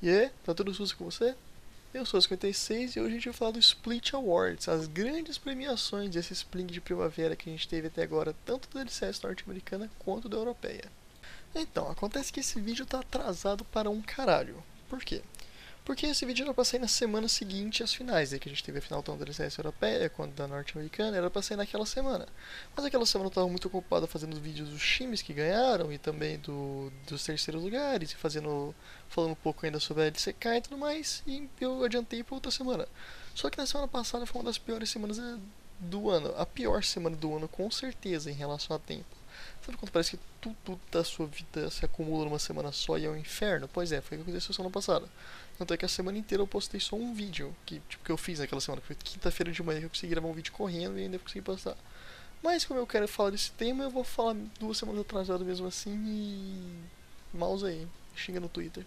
E aí, tá tudo susto com você? Eu sou o 56 e hoje a gente vai falar do Split Awards, as grandes premiações desse Split de primavera que a gente teve até agora, tanto da LCS norte-americana quanto da europeia. Então, acontece que esse vídeo tá atrasado para um caralho. Por quê? Porque esse vídeo era pra sair na semana seguinte às finais, aí que a gente teve a final tanto da licença europeia quanto da norte-americana, era pra sair naquela semana. Mas aquela semana eu tava muito ocupado fazendo os vídeos dos times que ganharam e também dos terceiros lugares, e falando um pouco ainda sobre a LCK e tudo mais, e eu adiantei pra outra semana. Só que na semana passada foi uma das piores semanas do ano, a pior semana do ano com certeza em relação a tempo. Sabe quando parece que tudo da sua vida se acumula numa semana só e é um inferno? Pois é, foi o que aconteceu semana passada. Tanto é que a semana inteira eu postei só um vídeo que eu fiz naquela semana, que foi quinta-feira de manhã que eu consegui gravar um vídeo correndo e ainda consegui postar. Mas como eu quero falar desse tema, eu vou falar 2 semanas atrasado mesmo assim e. Mouse aí, xinga no Twitter.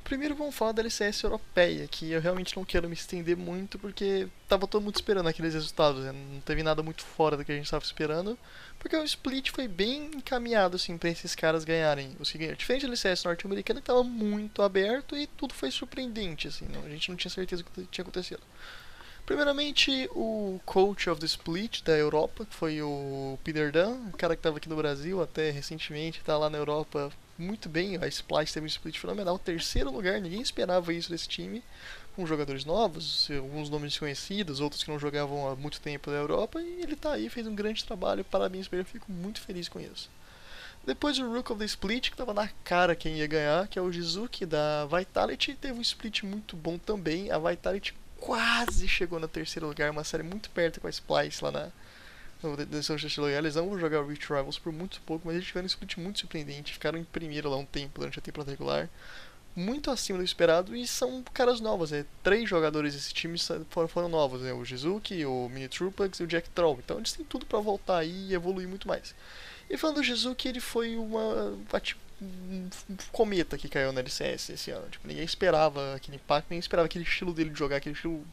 Primeiro vamos falar da LCS europeia, que eu realmente não quero me estender muito porque tava todo mundo esperando aqueles resultados, né? Não teve nada muito fora do que a gente estava esperando, porque o split foi bem encaminhado assim para esses caras ganharem. O seguinte, diferente da LCS norte-americana que tava muito aberto e tudo foi surpreendente assim, a gente não tinha certeza do que tinha acontecido. Primeiramente, o coach of the split da Europa, que foi o Peter Dunn, o cara que estava aqui no Brasil até recentemente, está lá na Europa muito bem. A Splice teve um split fenomenal, terceiro lugar, ninguém esperava isso desse time, com jogadores novos, alguns nomes desconhecidos, outros que não jogavam há muito tempo na Europa, e ele está aí, fez um grande trabalho, parabéns para ele, eu fico muito feliz com isso. Depois o Rook of the Split, que estava na cara quem ia ganhar, que é o Jizuki da Vitality, teve um split muito bom também. A Vitality quase chegou no terceiro lugar, uma série muito perto com a Splice lá no terceiro lugar. Eles não vão jogar o Reach Rivals por muito pouco, mas eles tiveram um split muito surpreendente. Ficaram em primeiro lá um tempo durante a temporada regular, muito acima do esperado, e são caras novos, né? 3 jogadores desse time foram novos, né? O Jizuki, o Mini Trupax e o Jack Troll. Então eles têm tudo para voltar aí e evoluir muito mais. E falando do Jizuki, ele foi um cometa que caiu na LCS esse ano. Tipo, ninguém esperava aquele impacto, ninguém esperava aquele estilo dele de jogar, aquele estilo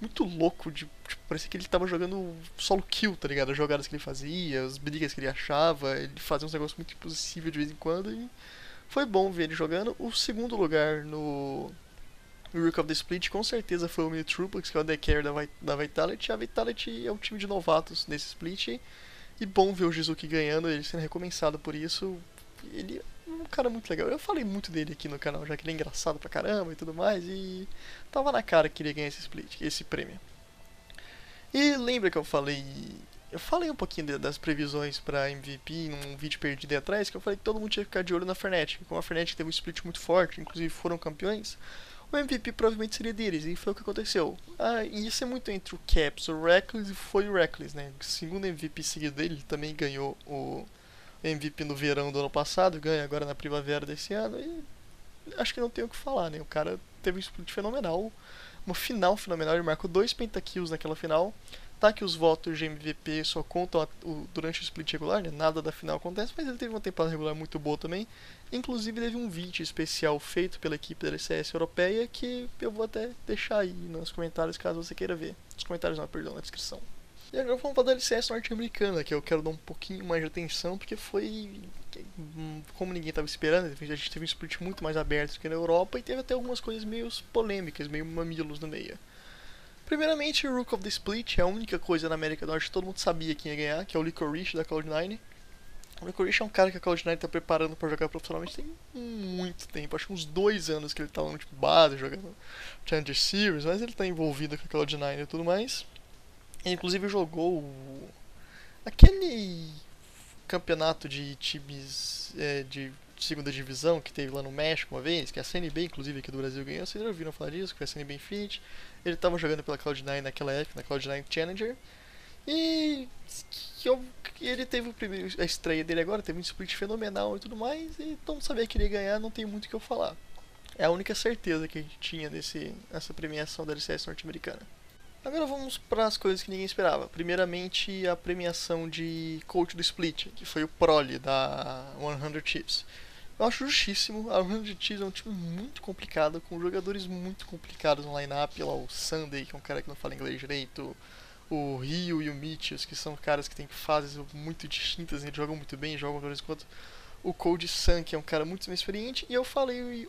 muito louco de. Tipo, parecia que ele tava jogando solo kill, tá ligado? As jogadas que ele fazia, as brigas que ele achava, ele fazia uns negócios muito impossíveis de vez em quando e foi bom ver ele jogando. O segundo lugar no Rook of the Split com certeza foi o Mini Truplex, que é o The Carry da Vitality. A Vitality é um time de novatos nesse split e bom ver o Jizuki ganhando, ele sendo recompensado por isso. Ele é um cara muito legal. Eu falei muito dele aqui no canal, já que ele é engraçado pra caramba e tudo mais. E tava na cara que ele ia ganhar esse split, esse prêmio. E lembra que eu falei. Eu falei um pouquinho das previsões pra MVP num vídeo perdido aí atrás, que eu falei que todo mundo tinha que ficar de olho na Fnatic. Como a Fnatic teve um split muito forte, inclusive foram campeões, o MVP provavelmente seria deles, e foi o que aconteceu. Ia ser muito entre o Caps, o Reckless, e foi o Reckless, né? Segundo MVP seguido dele, ele também ganhou o MVP no verão do ano passado, ganha agora na primavera desse ano, e acho que não tem o que falar, né? O cara teve um split fenomenal, uma final fenomenal, ele marcou 2 pentakills naquela final. Tá que os votos de MVP só contam durante o split regular, né? Nada da final acontece, mas ele teve uma temporada regular muito boa também. Inclusive teve um vídeo especial feito pela equipe da LCS europeia que eu vou até deixar aí nos comentários caso você queira ver. Nos comentários não, perdão, na descrição. E agora vamos falar da LCS norte-americana, que eu quero dar um pouquinho mais de atenção, porque foi. Como ninguém estava esperando, a gente teve um split muito mais aberto do que na Europa e teve até algumas coisas meio polêmicas, meio mamilos no meio. Primeiramente, o Rook of the Split é a única coisa na América do Norte que todo mundo sabia quem ia ganhar, que é o Licorice da Cloud9. O Licorice é um cara que a Cloud9 está preparando para jogar profissionalmente tem muito tempo, acho que uns 2 anos que ele está lá no tipo base, jogando Challenger Series, mas ele está envolvido com a Cloud9 e tudo mais. Ele inclusive jogou aquele campeonato de times de segunda divisão que teve lá no México uma vez, que a CNB inclusive aqui do Brasil ganhou, vocês já ouviram falar disso, que foi a CNB Infinity. Ele estava jogando pela Cloud9 naquela época, na Cloud9 Challenger, e ele teve a estreia dele agora, teve um split fenomenal e tudo mais, e todo mundo sabia que ele ia ganhar, não tem muito o que eu falar. É a única certeza que a gente tinha nessa premiação da LCS norte-americana. Agora vamos para as coisas que ninguém esperava. Primeiramente, a premiação de coach do Split, que foi o Proli da 100 Chiefs. Eu acho justíssimo. A 100 Chiefs é um time muito complicado, com jogadores muito complicados no line-up. Lá o Sunday, que é um cara que não fala inglês direito, o Rio e o Mitchell, que são caras que têm fases muito distintas, eles jogam muito bem, jogam de vez em quando. O Cold Sun, que é um cara muito mais experiente, e eu falei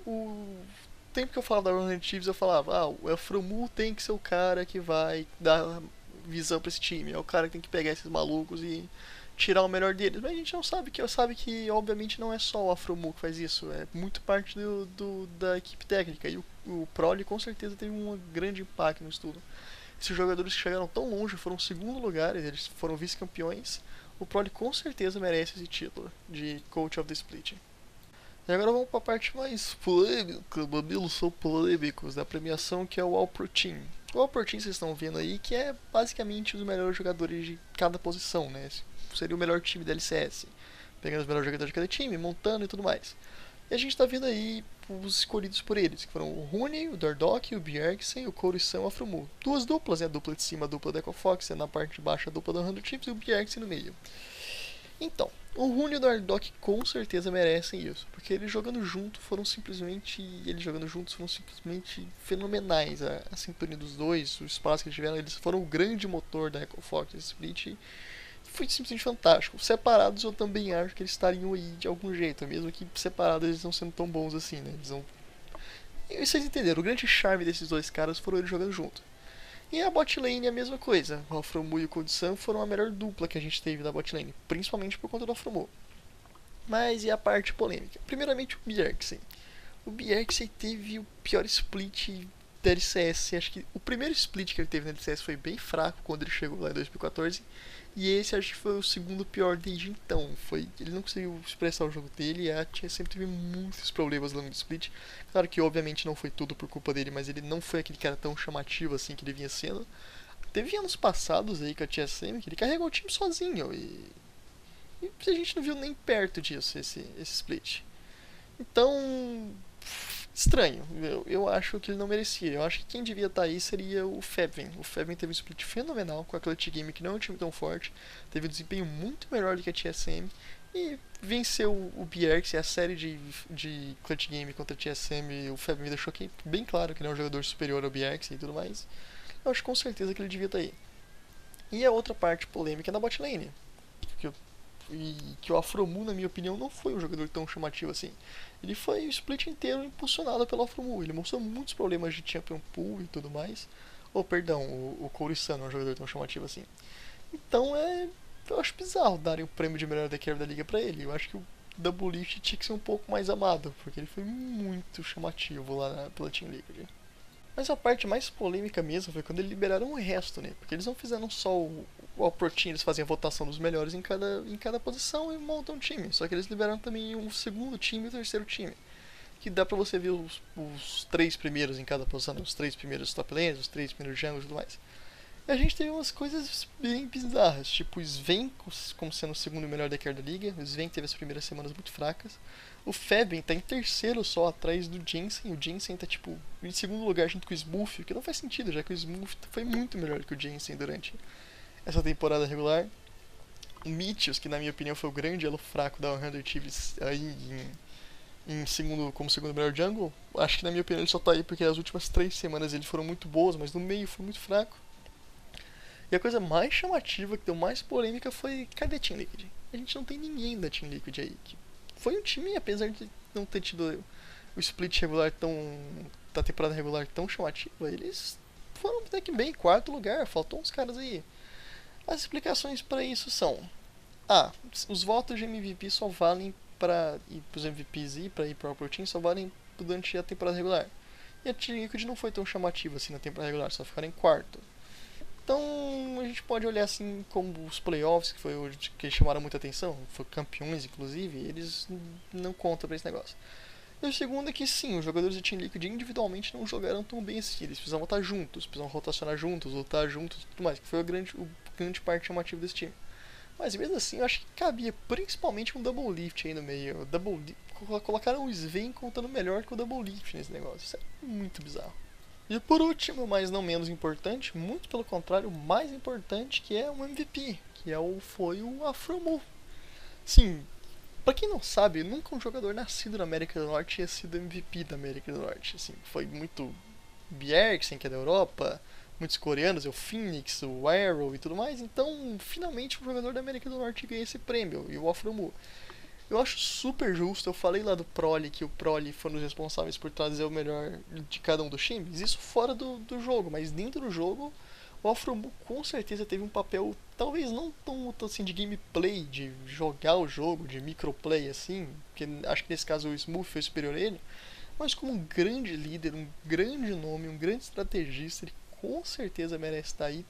tempo que eu falava da Run Chiefs, eu falava, o Afromu tem que ser o cara que vai dar visão pra esse time, é o cara que tem que pegar esses malucos e tirar o melhor deles. Mas a gente não sabe que obviamente não é só o Afromu que faz isso, é muito parte da equipe técnica. E o Proli com certeza teve um grande impacto no estudo. Esses jogadores que chegaram tão longe, foram segundo lugar, eles foram vice-campeões. O Proli com certeza merece esse título de Coach of the Split. E agora vamos para a parte mais polêmica, mamilos são polêmicos da premiação, que é o All-Pro Team. O All-Pro Team vocês estão vendo aí, que é basicamente os melhores jogadores de cada posição, né? Seria o melhor time da LCS. Pegando os melhores jogadores de cada time, montando e tudo mais. E a gente está vendo aí os escolhidos por eles, que foram o Rune, o Dardock, o Bjergsen, o Courição e o Afromu. Duas duplas, né? A dupla de cima, a dupla da Echo Fox, na parte de baixo a dupla da 100 Chips e o Bjergsen no meio. Então, o Rune e o Dardock com certeza merecem isso, porque eles jogando juntos foram simplesmente fenomenais. A sintonia dos dois, o espaço que eles tiveram, eles foram o grande motor da Echo Fox Split. Foi simplesmente fantástico. Separados eu também acho que eles estariam aí de algum jeito, mesmo que separados eles não sendo tão bons assim, né? Eles não... E vocês entenderam, o grande charme desses dois caras foram eles jogando junto. E a bot lane é a mesma coisa. O Afromu e o Cold-Sun foram a melhor dupla que a gente teve da bot lane, principalmente por conta do Afromu. Mas e a parte polêmica? Primeiramente o Bjergsen. O Bjergsen teve o pior split da LCS. Acho que o primeiro split que ele teve na LCS foi bem fraco quando ele chegou lá em 2014. E esse acho que foi o segundo pior desde então. Ele não conseguiu expressar o jogo dele e a Tia sempre teve muitos problemas no split. Claro que obviamente não foi tudo por culpa dele, mas ele não foi aquele cara tão chamativo assim que ele vinha sendo. Teve anos passados aí com a TSM que ele carregou o time sozinho e a gente não viu nem perto disso, esse split. Então, estranho. Eu acho que ele não merecia. Eu acho que quem devia estar aí seria o Febvin. O Febvin teve um split fenomenal com a Clutch Game, que não é um time tão forte. Teve um desempenho muito melhor do que a TSM. E venceu o BRX e a série de Clutch Game contra a TSM. O Febvin deixou bem claro que ele é um jogador superior ao BRX e tudo mais. Eu acho com certeza que ele devia estar aí. E a outra parte polêmica é na bot lane. Que o Afromu, na minha opinião, não foi um jogador tão chamativo assim. Ele foi o split inteiro impulsionado pelo Afromu. Ele mostrou muitos problemas de champion pool e tudo mais. Perdão, o Courição não é um jogador tão chamativo assim. Então eu acho bizarro darem o prêmio de melhor DCare da liga pra ele. Eu acho que o Double Lift tinha que ser um pouco mais amado, porque ele foi muito chamativo lá pela Team Liquid. Mas a parte mais polêmica mesmo foi quando eles liberaram o resto, né? Porque eles não fizeram só o All-Pro Team, eles faziam a votação dos melhores em cada posição e montam um time. Só que eles liberaram também o segundo time e o terceiro time. Que dá pra você ver os três primeiros em cada posição, né? Os três primeiros top lanes, os três primeiros jungles e tudo mais. E a gente teve umas coisas bem bizarras, tipo o Sven como sendo o segundo melhor DCare da liga. O Sven teve as primeiras semanas muito fracas. O Febvin tá em terceiro só, atrás do Jensen. O Jensen tá tipo em segundo lugar junto com o Smurf, o que não faz sentido, já que o Smurf foi muito melhor que o Jensen durante essa temporada regular. O Mithius, que na minha opinião foi o grande elo fraco da 100 Thieves aí como segundo melhor jungle. Acho que na minha opinião ele só tá aí porque as últimas 3 semanas ele foram muito boas, mas no meio foi muito fraco. E a coisa mais chamativa, que deu mais polêmica, foi cadê a Team Liquid? A gente não tem ninguém da Team Liquid aí. Foi um time, apesar de não ter tido o split regular da temporada regular tão chamativa, eles foram até que bem, quarto lugar, faltou uns caras aí. As explicações para isso são: os votos de MVP só valem para ir pros MVPs e para ir para o Pro Team só valem durante a temporada regular. E a Team Liquid não foi tão chamativa assim na temporada regular, só ficaram em quarto. Então a gente pode olhar assim como os playoffs, que foi o que chamaram muita atenção, foi campeões inclusive, eles não contam pra esse negócio. E o segundo é que sim, os jogadores da Team Liquid individualmente não jogaram tão bem assim, eles precisavam estar juntos, precisavam rotacionar juntos, lutar juntos e tudo mais, que foi a grande parte chamativa desse time. Mas mesmo assim, eu acho que cabia principalmente um Double Lift aí no meio. Colocaram o Sven contando melhor que o Double Lift nesse negócio, isso é muito bizarro. E por último, mas não menos importante, muito pelo contrário, o mais importante, que é o MVP, que foi o Afromu. Sim, pra quem não sabe, nunca um jogador nascido na América do Norte tinha sido MVP da América do Norte. Assim, foi muito Bjergsen, que é da Europa, muitos coreanos, o Phoenix, o Arrow e tudo mais. Então, finalmente um jogador da América do Norte ganha esse prêmio, e o Afromu. Eu acho super justo. Eu falei lá do Proli que o Proli foram os responsáveis por trazer o melhor de cada um dos times. Isso fora do jogo, mas dentro do jogo, o Afromu com certeza teve um papel, talvez não tão assim de gameplay, de jogar o jogo, de microplay assim, porque acho que nesse caso o Smooth foi superior a ele, mas como um grande líder, um grande nome, um grande estrategista, ele com certeza merece estar aí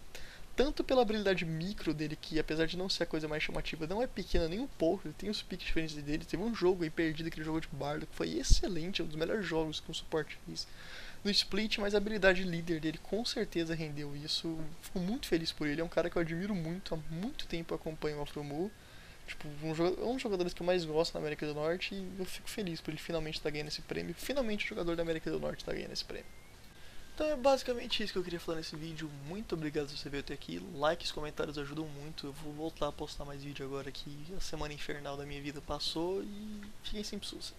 tanto pela habilidade micro dele, que apesar de não ser a coisa mais chamativa, não é pequena nem um pouco, ele tem os piques diferentes dele. Teve um jogo aí perdido que ele jogou de Bardo, que foi excelente, um dos melhores jogos que um suporte fez no split, mas a habilidade líder dele com certeza rendeu isso. Fico muito feliz por ele, é um cara que eu admiro muito, há muito tempo eu acompanho o Afromu. Tipo, um dos jogadores que eu mais gosto na América do Norte e eu fico feliz por ele finalmente estar ganhando esse prêmio. Finalmente o jogador da América do Norte está ganhando esse prêmio. Então é basicamente isso que eu queria falar nesse vídeo. Muito obrigado se você veio até aqui. Likes, comentários ajudam muito. Eu vou voltar a postar mais vídeo agora que a semana infernal da minha vida passou e fiquem sempre sus.